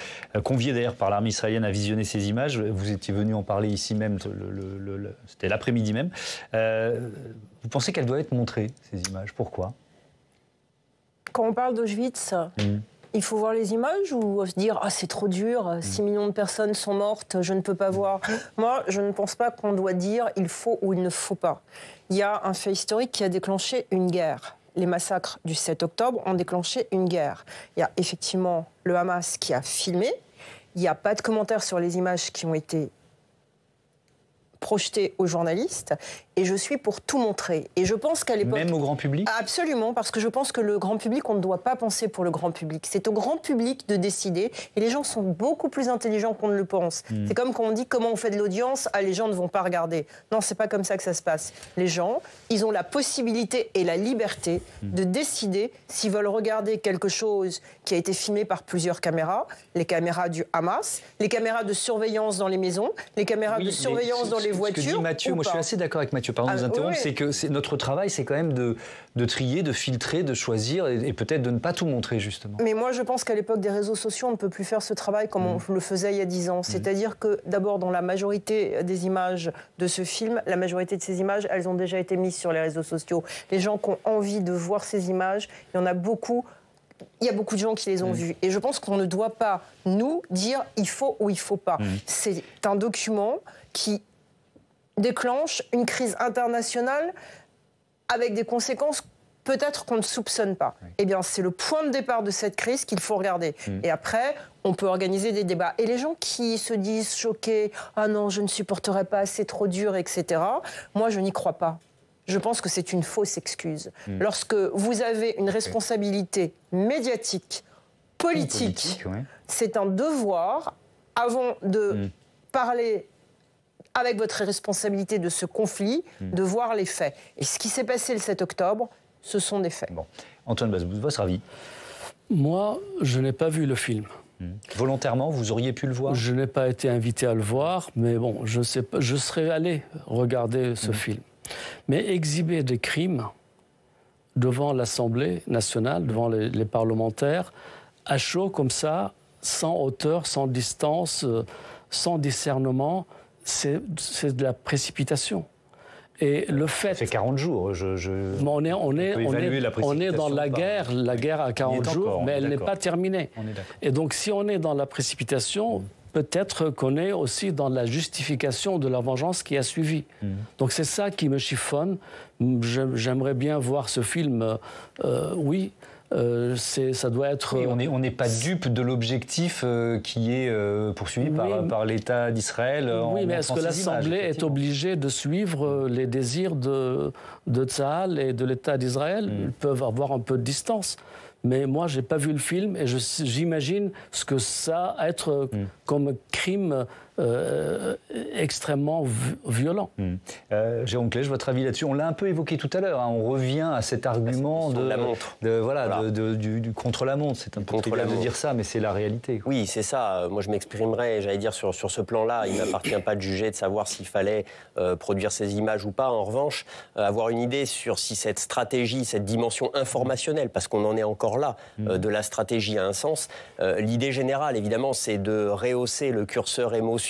convié d'ailleurs par l'armée israélienne à visionner ces images. Vous étiez venu en parler ici même, c'était l'après-midi même. Vous pensez qu'elles doivent être montrées, ces images ? Pourquoi ? Quand on parle d'Auschwitz, il faut voir les images ou se dire « Ah, c'est trop dur, 6 millions de personnes sont mortes, je ne peux pas voir ». Moi, je ne pense pas qu'on doit dire « il faut » ou « il ne faut pas ». Il y a un fait historique qui a déclenché une guerre. Les massacres du 7 octobre ont déclenché une guerre. Il y a effectivement le Hamas qui a filmé. Il n'y a pas de commentaires sur les images qui ont été projetées aux journalistes. Et je suis pour tout montrer. Et je pense qu'à l'époque... Même au grand public ? Absolument, parce que je pense que le grand public, on ne doit pas penser pour le grand public. C'est au grand public de décider. Et les gens sont beaucoup plus intelligents qu'on ne le pense. C'est comme quand on dit comment on fait de l'audience, les gens ne vont pas regarder. Non, c'est pas comme ça que ça se passe. Les gens, ils ont la possibilité et la liberté de décider s'ils veulent regarder quelque chose qui a été filmé par plusieurs caméras, les caméras du Hamas, les caméras de surveillance dans les maisons, les caméras de surveillance dans les voitures. Ce que dit Mathieu, moi je suis assez d'accord avec Mathieu. Pardon de vous interrompre, c'est que notre travail, c'est quand même de trier, de filtrer, de choisir et peut-être de ne pas tout montrer, justement. Mais moi, je pense qu'à l'époque des réseaux sociaux, on ne peut plus faire ce travail comme on le faisait il y a 10 ans. C'est-à-dire que, d'abord, dans la majorité des images de ce film, la majorité de ces images, elles ont déjà été mises sur les réseaux sociaux. Les gens qui ont envie de voir ces images, il y en a beaucoup. Il y a beaucoup de gens qui les ont vues. Et je pense qu'on ne doit pas, nous, dire il faut ou il ne faut pas. C'est un document qui déclenche une crise internationale avec des conséquences peut-être qu'on ne soupçonne pas. Eh bien, c'est le point de départ de cette crise qu'il faut regarder. Et après, on peut organiser des débats. Et les gens qui se disent choqués, « Ah non, je ne supporterai pas, c'est trop dur, etc. » Moi, je n'y crois pas. Je pense que c'est une fausse excuse. Lorsque vous avez une responsabilité médiatique, politique, c'est un devoir, avant de parler avec votre responsabilité de ce conflit, de voir les faits. Et ce qui s'est passé le 7 octobre, ce sont des faits. Bon. Antoine Bazbouz, votre avis? Moi, je n'ai pas vu le film. Volontairement, vous auriez pu le voir? Je n'ai pas été invité à le voir, mais bon, je sais pas, je serais allé regarder ce film. Mais exhiber des crimes devant l'Assemblée nationale, devant les parlementaires, à chaud comme ça, sans hauteur, sans distance, sans discernement, c'est de la précipitation. Et le fait... Ça fait 40 jours. On est dans la guerre à 40 jours, mais elle n'est pas terminée. Et donc, si on est dans la précipitation, peut-être qu'on est aussi dans la justification de la vengeance qui a suivi. Donc, c'est ça qui me chiffonne. J'aimerais bien voir ce film, oui. Ça doit être... Oui, on n'est pas dupe de l'objectif qui est poursuivi par l'État d'Israël. Oui, mais est-ce que l'Assemblée est obligée de suivre les désirs de Tsahal et de l'État d'Israël? Ils peuvent avoir un peu de distance. Mais moi, je n'ai pas vu le film et j'imagine ce que ça a être comme crime extrêmement violent. Jérôme Klech, votre avis là-dessus? On l'a un peu évoqué tout à l'heure. On revient à cet argument de la montre. Du contre-la-montre. C'est un peu trivial de dire ça, mais c'est la réalité. Oui, c'est ça. Moi, je m'exprimerais, j'allais dire, sur ce plan-là. Il ne m'appartient pas de juger, de savoir s'il fallait produire ces images ou pas. En revanche, avoir une idée sur si cette stratégie, cette dimension informationnelle, parce qu'on en est encore là, de la stratégie a un sens. L'idée générale, évidemment, c'est de rehausser le curseur émotion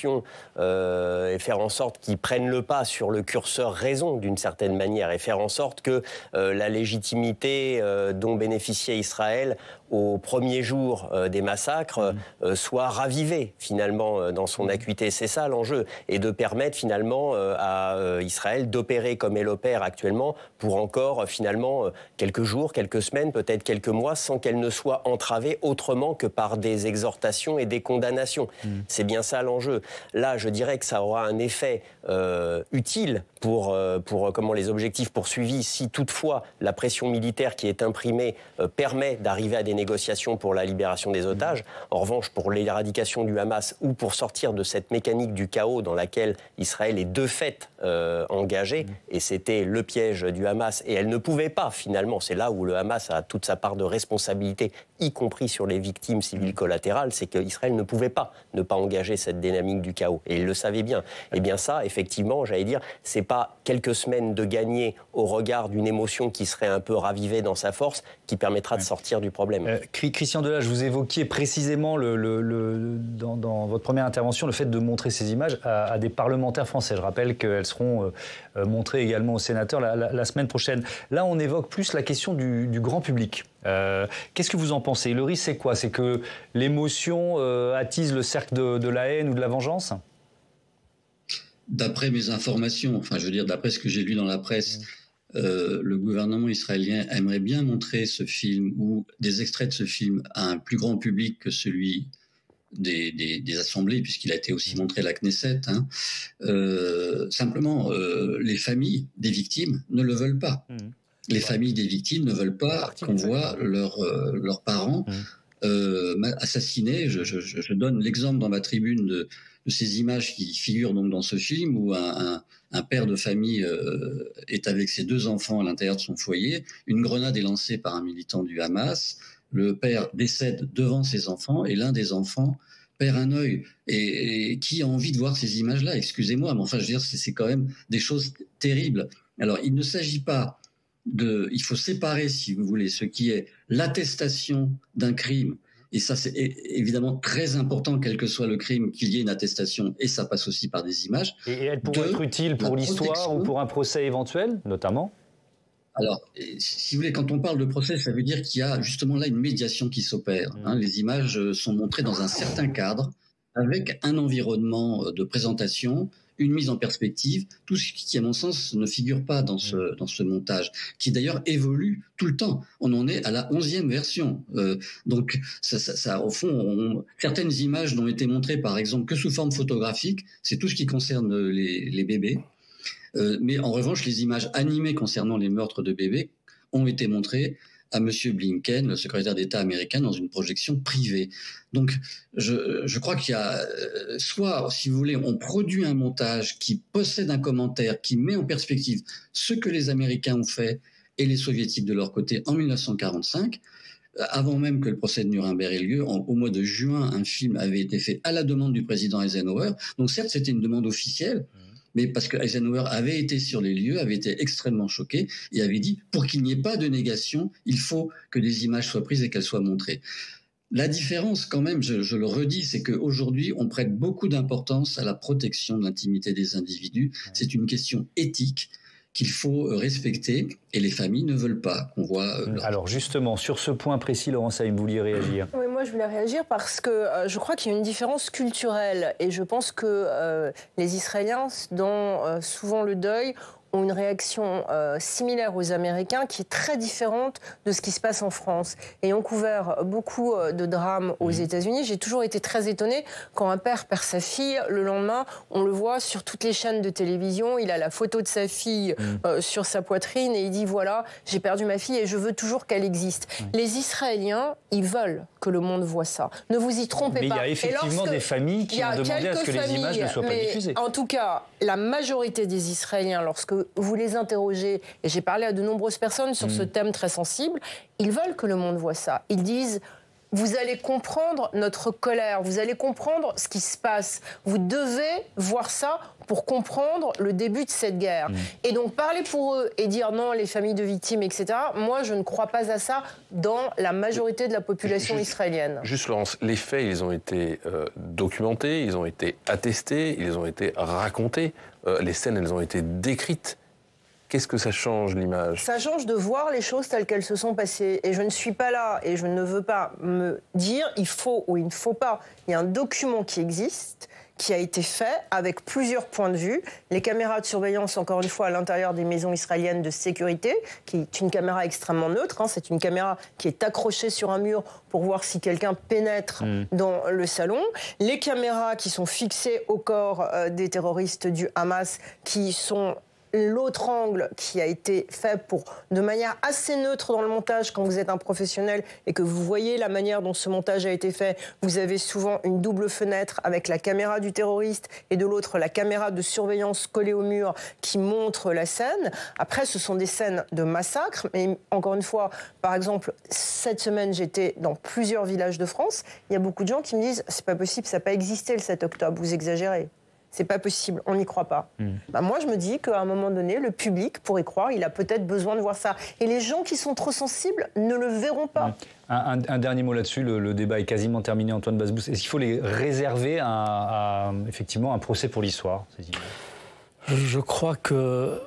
et faire en sorte qu'ils prennent le pas sur le curseur raison d'une certaine manière et faire en sorte que la légitimité dont bénéficiait Israël au premier jour des massacres soit ravivée finalement dans son acuité. C'est ça l'enjeu, et de permettre finalement à Israël d'opérer comme elle opère actuellement pour encore finalement quelques jours, quelques semaines, peut-être quelques mois, sans qu'elle ne soit entravée autrement que par des exhortations et des condamnations. C'est bien ça l'enjeu. Là, je dirais que ça aura un effet utile pour comment les objectifs poursuivis, si toutefois la pression militaire qui est imprimée permet d'arriver à des négociations pour la libération des otages. En revanche, pour l'éradication du Hamas ou pour sortir de cette mécanique du chaos dans laquelle Israël est de fait engagé, et c'était le piège du Hamas, et elle ne pouvait pas finalement, c'est là où le Hamas a toute sa part de responsabilité, y compris sur les victimes civiles collatérales, c'est qu'Israël ne pouvait pas ne pas engager cette dynamique du chaos, et il le savait bien. Et bien ça, effectivement, j'allais dire, c'est pas quelques semaines de gagner au regard d'une émotion qui serait un peu ravivée dans sa force qui permettra de sortir du problème. Christian Delage, vous évoquiez précisément dans votre première intervention le fait de montrer ces images à des parlementaires français. Je rappelle qu'elles seront montrées également aux sénateurs la semaine prochaine. Là, on évoque plus la question du grand public. Qu'est-ce que vous en pensez? Le risque, c'est quoi? C'est que l'émotion attise le cercle de la haine ou de la vengeance? D'après mes informations, enfin je veux dire d'après ce que j'ai lu dans la presse, le gouvernement israélien aimerait bien montrer ce film ou des extraits de ce film à un plus grand public que celui des assemblées, puisqu'il a été aussi montré à la Knesset. Simplement, les familles des victimes ne le veulent pas. Les familles des victimes ne veulent pas qu'on voit leurs parents assassinés. Je donne l'exemple dans ma tribune de ces images qui figurent donc dans ce film où un père de famille est avec ses 2 enfants à l'intérieur de son foyer. Une grenade est lancée par un militant du Hamas. Le père décède devant ses enfants et l'un des enfants perd un œil. Et qui a envie de voir ces images-là? Excusez-moi, mais enfin, je veux dire, c'est quand même des choses terribles. Alors, il ne s'agit pas il faut séparer, si vous voulez, ce qui est l'attestation d'un crime. Et ça, c'est évidemment très important, quel que soit le crime, qu'il y ait une attestation, et ça passe aussi par des images. Et elle pourrait être utile pour l'histoire ou pour un procès éventuel, notamment? Alors, si vous voulez, quand on parle de procès, ça veut dire qu'il y a justement là une médiation qui s'opère. Les images sont montrées dans un certain cadre, avec un environnement de présentation, une mise en perspective, tout ce qui, à mon sens, ne figure pas dans ce montage, qui d'ailleurs évolue tout le temps. On en est à la 11e version. Donc, ça, au fond, certaines images n'ont été montrées, par exemple, que sous forme photographique. C'est tout ce qui concerne les bébés. Mais en revanche, les images animées concernant les meurtres de bébés ont été montrées à M. Blinken, le secrétaire d'État américain, dans une projection privée. Donc, je crois qu'il y a soit, si vous voulez, on produit un montage qui possède un commentaire, qui met en perspective ce que les Américains ont fait et les soviétiques de leur côté en 1945. Avant même que le procès de Nuremberg ait lieu, au mois de juin, un film avait été fait à la demande du président Eisenhower. Donc certes, c'était une demande officielle, mais parce que Eisenhower avait été sur les lieux, avait été extrêmement choqué et avait dit, pour qu'il n'y ait pas de négation, il faut que des images soient prises et qu'elles soient montrées. La différence, quand même, je le redis, c'est qu'aujourd'hui, on prête beaucoup d'importance à la protection de l'intimité des individus. C'est une question éthique qu'il faut respecter, et les familles ne veulent pas qu'on voit... Alors justement, sur ce point précis, Laurent Saïm, vous vouliez réagir? Oui, moi je voulais réagir parce que je crois qu'il y a une différence culturelle, et je pense que les Israéliens, dans souvent le deuil, ont une réaction similaire aux Américains qui est très différente de ce qui se passe en France. Ayant couvert beaucoup de drames aux États-Unis, j'ai toujours été très étonnée quand un père perd sa fille. Le lendemain, on le voit sur toutes les chaînes de télévision. Il a la photo de sa fille sur sa poitrine et il dit voilà, j'ai perdu ma fille et je veux toujours qu'elle existe. Les Israéliens, ils veulent que le monde voit ça. Ne vous y trompez pas. Mais il y a effectivement des familles qui ont demandé à ce que les images ne soient pas diffusées. En tout cas, la majorité des Israéliens, lorsque vous les interrogez, et j'ai parlé à de nombreuses personnes sur ce thème très sensible, ils veulent que le monde voit ça. Ils disent, vous allez comprendre notre colère, vous allez comprendre ce qui se passe. Vous devez voir ça pour comprendre le début de cette guerre. Et donc parler pour eux et dire non, les familles de victimes, etc., moi je ne crois pas à ça dans la majorité de la population israélienne. Juste Laurence, les faits, ils ont été documentés, ils ont été attestés, ils ont été racontés, les scènes, elles ont été décrites. Qu'est-ce que ça change, l'image? Ça change de voir les choses telles qu'elles se sont passées. Et je ne suis pas là, et je ne veux pas me dire il faut ou il ne faut pas. Il y a un document qui existe, qui a été fait avec plusieurs points de vue. Les caméras de surveillance, encore une fois, à l'intérieur des maisons israéliennes de sécurité, qui est une caméra extrêmement neutre. C'est une caméra qui est accrochée sur un mur pour voir si quelqu'un pénètre dans le salon. Les caméras qui sont fixées au corps des terroristes du Hamas, qui sont... L'autre angle qui a été fait de manière assez neutre dans le montage, quand vous êtes un professionnel et que vous voyez la manière dont ce montage a été fait, vous avez souvent une double fenêtre avec la caméra du terroriste et de l'autre la caméra de surveillance collée au mur qui montre la scène. Après, ce sont des scènes de massacre. Mais encore une fois, par exemple, cette semaine, j'étais dans plusieurs villages de France. Il y a beaucoup de gens qui me disent « c'est pas possible, ça n'a pas existé le 7 octobre, vous exagérez ». C'est pas possible, on n'y croit pas. Moi, je me dis qu'à un moment donné, le public, pour y croire, il a peut-être besoin de voir ça. Et les gens qui sont trop sensibles ne le verront pas. Un dernier mot là-dessus, le débat est quasiment terminé, Antoine Basbous. Est-ce qu'il faut les réserver à effectivement, un procès pour l'histoire? Je crois que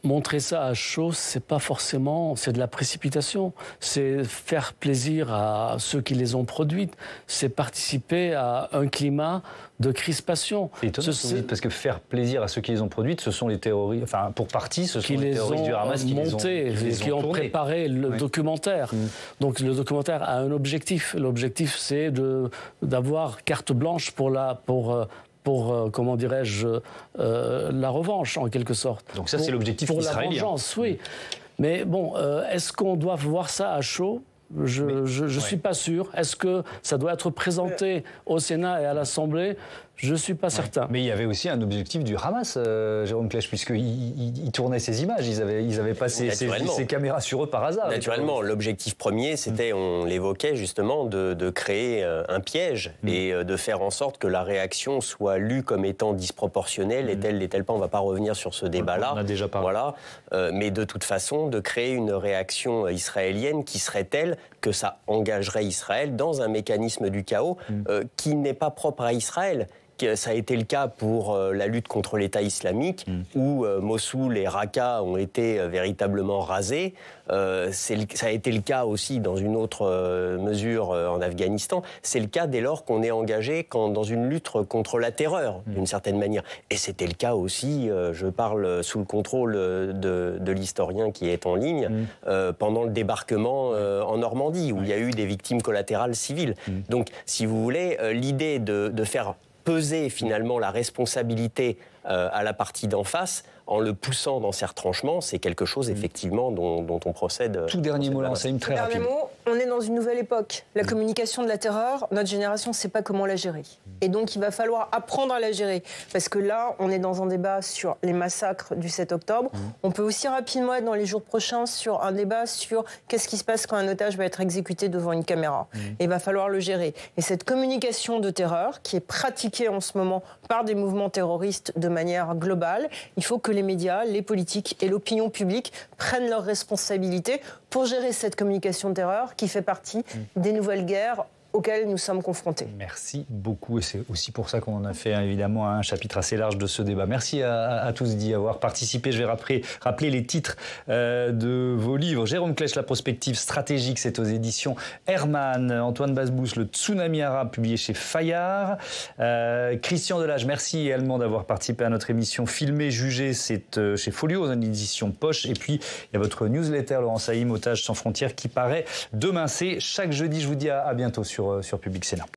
montrer ça à chaud, c'est pas forcément, c'est de la précipitation. C'est faire plaisir à ceux qui les ont produites. C'est participer à un climat de crispation. C'est étonnant ce que vous dites, parce que faire plaisir à ceux qui les ont produites, ce sont les terroristes, enfin pour partie, ce sont les terroristes du Hamas qui ont préparé le documentaire. Donc le documentaire a un objectif. L'objectif, c'est d'avoir carte blanche pour comment dirais-je, la revanche, en quelque sorte. Donc ça, c'est l'objectif israélien. Pour la vengeance, oui. Mais bon, est-ce qu'on doit voir ça à chaud ? Je suis pas sûr. Est-ce que ça doit être présenté au Sénat et à l'Assemblée? Je ne suis pas certain. Mais il y avait aussi un objectif du Hamas, Jérôme Klech, puisqu'ils tournaient ces images. Ils avaient passé ces caméras sur eux par hasard. Naturellement, l'objectif premier, c'était, on l'évoquait justement, de créer un piège et de faire en sorte que la réaction soit lue comme étant disproportionnelle et telle pas. On ne va pas revenir sur ce débat-là. On a déjà parlé. Voilà. Mais de toute façon, de créer une réaction israélienne qui serait telle que ça engagerait Israël dans un mécanisme du chaos qui n'est pas propre à Israël. Ça a été le cas pour la lutte contre l'État islamique, où Mossoul et Raqqa ont été véritablement rasés. Ça a été le cas aussi dans une autre mesure en Afghanistan. C'est le cas dès lors qu'on est engagé dans une lutte contre la terreur, d'une certaine manière. Et c'était le cas aussi, je parle sous le contrôle de l'historien qui est en ligne, pendant le débarquement en Normandie, où il y a eu des victimes collatérales civiles. Donc, si vous voulez, l'idée de faire peser finalement la responsabilité à la partie d'en face en le poussant dans ses retranchements, c'est quelque chose effectivement dont on procède. Tout dernier mot, là, c'est très rapide. On est dans une nouvelle époque. La communication de la terreur, notre génération ne sait pas comment la gérer. Et donc, il va falloir apprendre à la gérer. Parce que là, on est dans un débat sur les massacres du 7 octobre. On peut aussi rapidement être dans les jours prochains sur un débat sur qu'est-ce qui se passe quand un otage va être exécuté devant une caméra. Et il va falloir le gérer. Et cette communication de terreur, qui est pratiquée en ce moment par des mouvements terroristes de manière globale, il faut que les médias, les politiques et l'opinion publique prennent leurs responsabilités pour gérer cette communication de terreur qui fait partie des nouvelles guerres auxquelles nous sommes confrontés. Merci beaucoup, et c'est aussi pour ça qu'on a fait évidemment un chapitre assez large de ce débat. Merci à tous d'y avoir participé. Je vais rappeler les titres de vos livres. Jérôme Klech, La prospective stratégique, c'est aux éditions Hermann. Antoine Basbous, Le tsunami arabe, publié chez Fayard. Christian Delage, merci également d'avoir participé à notre émission Filmer, juger, c'est chez Folio, dans l'édition Poche. Et puis, il y a votre newsletter, Laurent Saïm, Otages sans frontières, qui paraît demain. C'est chaque jeudi. Je vous dis à bientôt sur Public Sénat.